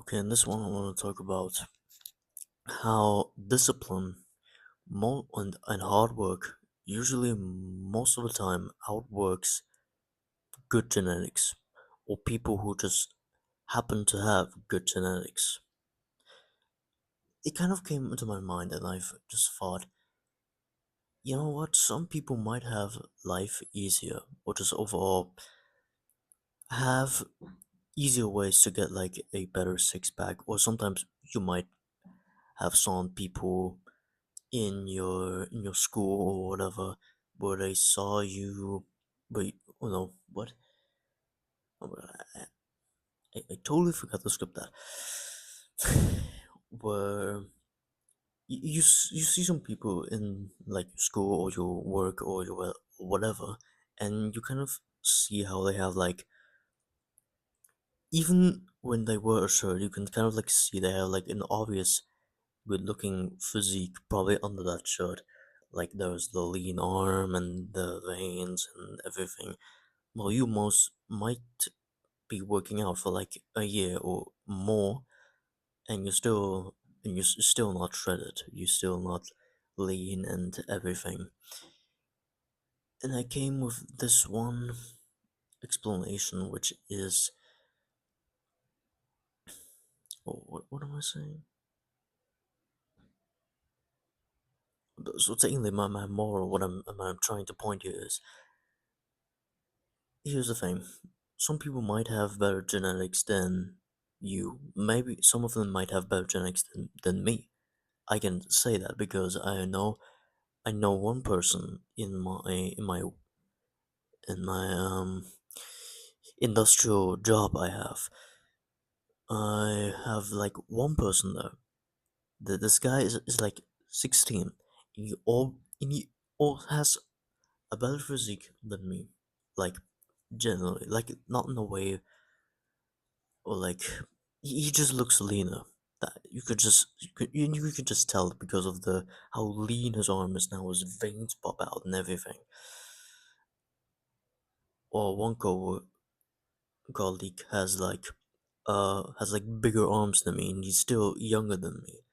Okay, in this one, I want to talk about how discipline and hard work usually most of the time outworks good genetics or people who just happen to have good genetics. It kind of came into my mind, and I've just thought, you know what? Some people might have life easier, or just overall have easier ways to get like a better six pack, or sometimes you might have some people in your school or whatever where they saw you but oh no what I totally forgot to script that where you see some people in like your school or your work or your whatever, and you kind of see how they have like, even when they wear a shirt, you can kind of like see they have like an obvious good looking physique probably under that shirt. Like there's the lean arm and the veins and everything. Well, you most might be working out for like a year or more, and you're still not shredded. You're still not lean and everything. And I came with this one explanation, which is, oh, what am I saying? So technically, my moral, what I'm trying to point here is, here's the thing. Some people might have better genetics than you. Maybe some of them might have better genetics than me. I can say that because I know one person in my industrial job I have. I have like one person there. This guy is like 16. And he all has a better physique than me. Like generally, like not in a way, or like he just looks leaner. That you could just tell because of the how lean his arm is now. His veins pop out and everything. Or one colleague has like bigger arms than me, and he's still younger than me.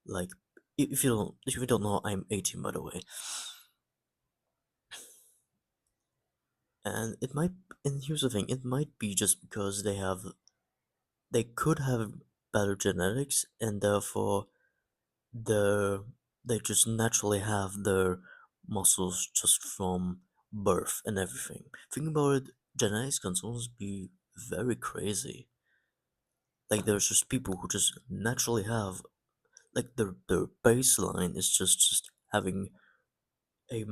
Like if you don't know, I'm 18 by the way, and it might. And here's the thing: it might be just because they could have better genetics, and therefore the they just naturally have their muscles just from birth and everything. Think about it, genetics can sometimes be very crazy. Like there's just people who just naturally have like their baseline is just having a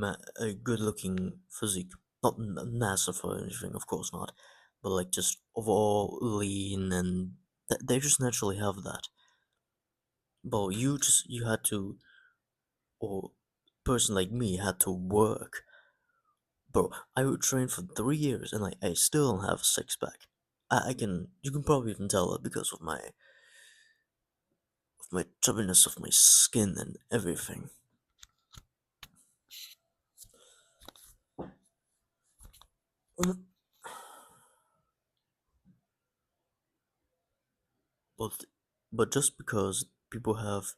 good looking physique. Not massive or anything, of course not, but like just overall lean, and they just naturally have that. But you had to, or person like me had to work. Bro, I would train for 3 years and I still don't have a six pack. You can probably even tell it because of my chubbiness of my skin and everything. But but just because people have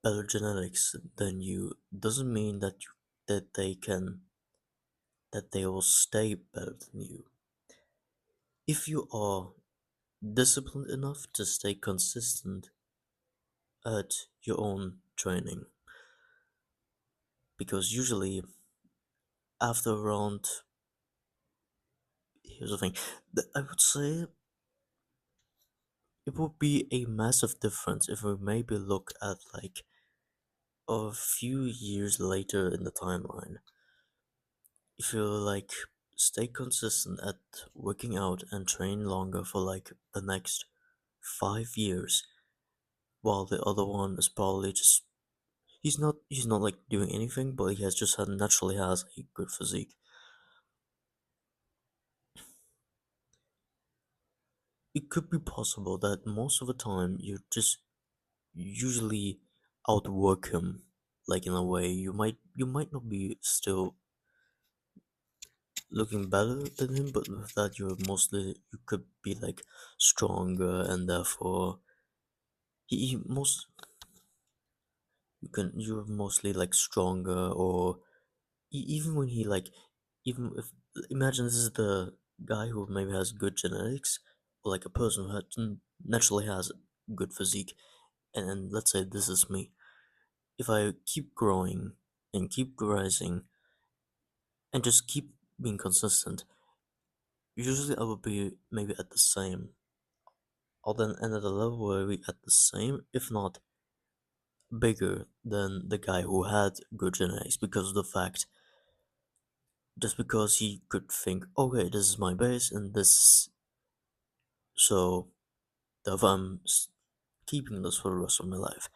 better genetics than you doesn't mean that they will stay better than you. If you are disciplined enough to stay consistent at your own training, because usually after around, here's the thing, I would say it would be a massive difference if we maybe look at like a few years later in the timeline. If you like stay consistent at working out and train longer for like the next 5 years, while the other one is probably just, he's not like doing anything, but he has just had naturally has a good physique. It could be possible that most of the time you just usually outwork him. Like in a way, you might not be still looking better than him, but with that you could be like stronger, and therefore he most you're mostly like stronger, or even when he like, even if, imagine this is the guy who maybe has good genetics, or like a person who naturally has good physique, and let's say this is me. If I keep growing and keep rising and just keep being consistent, usually I will be maybe at the same, or then end at a level where we at the same, if not bigger than the guy who had good genetics, because of the fact, just because he could think, okay, this is my base and this, so if I'm keeping this for the rest of my life.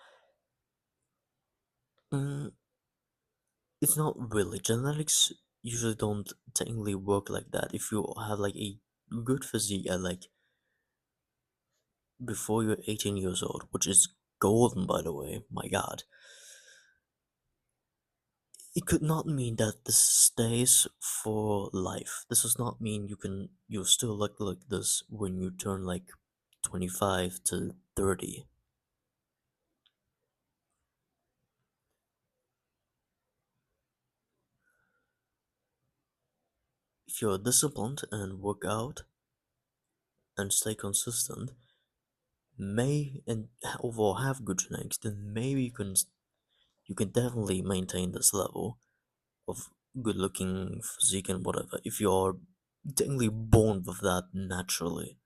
Mm, it's not really. Genetics usually don't technically work like that. If you have like a good physique at like before you're 18 years old, which is golden by the way, my god, it could not mean that this stays for life. This does not mean you still look like this when you turn like 25 to 30. If you're disciplined and work out and stay consistent, may and overall have good genetics, then maybe you can definitely maintain this level of good looking physique and whatever if you're technically born with that naturally.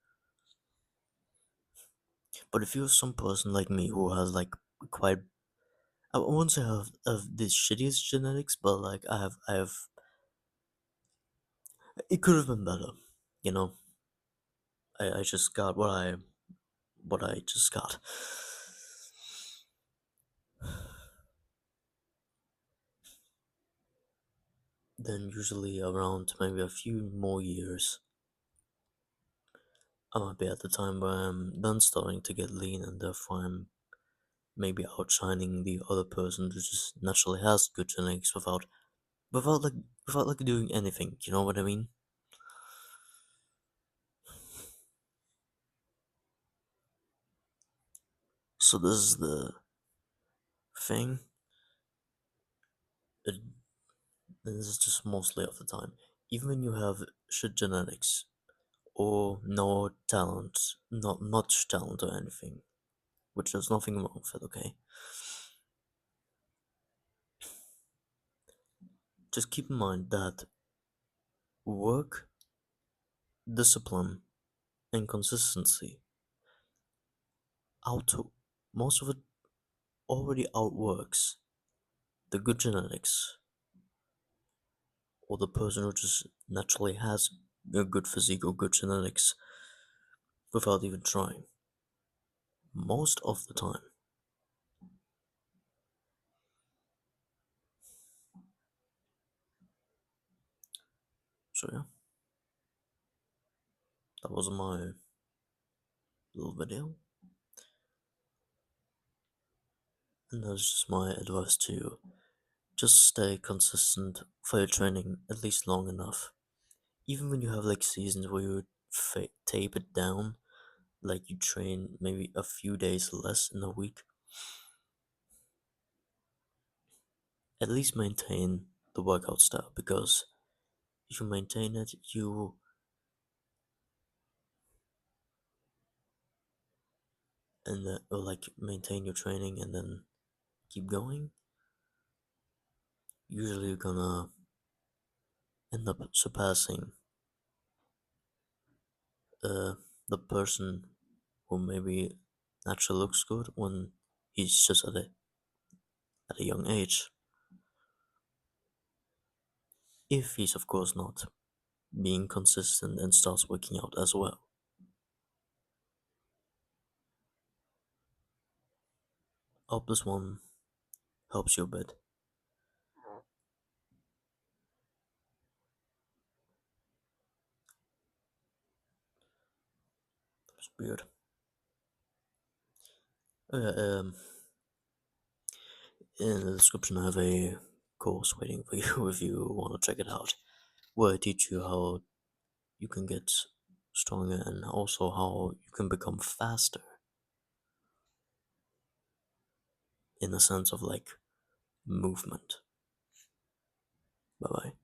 But if you're some person like me who has like quite, I won't say I have the shittiest genetics, but like I have it could have been better, you know. I just got what I just got. Then usually around maybe a few more years, I might be at the time where I'm then starting to get lean, and therefore I'm maybe outshining the other person who just naturally has good genetics without like without like doing anything. You know what I mean? So this is the thing. It, this is just mostly of the time. Even when you have shit genetics or no talent, not much talent or anything, which there's nothing wrong with it. Okay, just keep in mind that work, discipline, and consistency out most of it already outworks the good genetics or the person who just naturally has a good physique or good genetics without even trying. Most of the time. So yeah, that was my little video, and that's just my advice to you. Just stay consistent for your training at least long enough. Even when you have like seasons where you tape it down, like you train maybe a few days less in a week, at least maintain the workout style, because if you maintain it, you and or like maintain your training and then keep going, usually you're gonna end up surpassing uh, the person who maybe naturally looks good when he's just at a young age. If he's of course not being consistent and starts working out as well. Hope this one helps you a bit. It's weird. In the description I have a course waiting for you if you want to check it out. where I teach you how you can get stronger and also how you can become faster in the sense of like movement. Bye bye.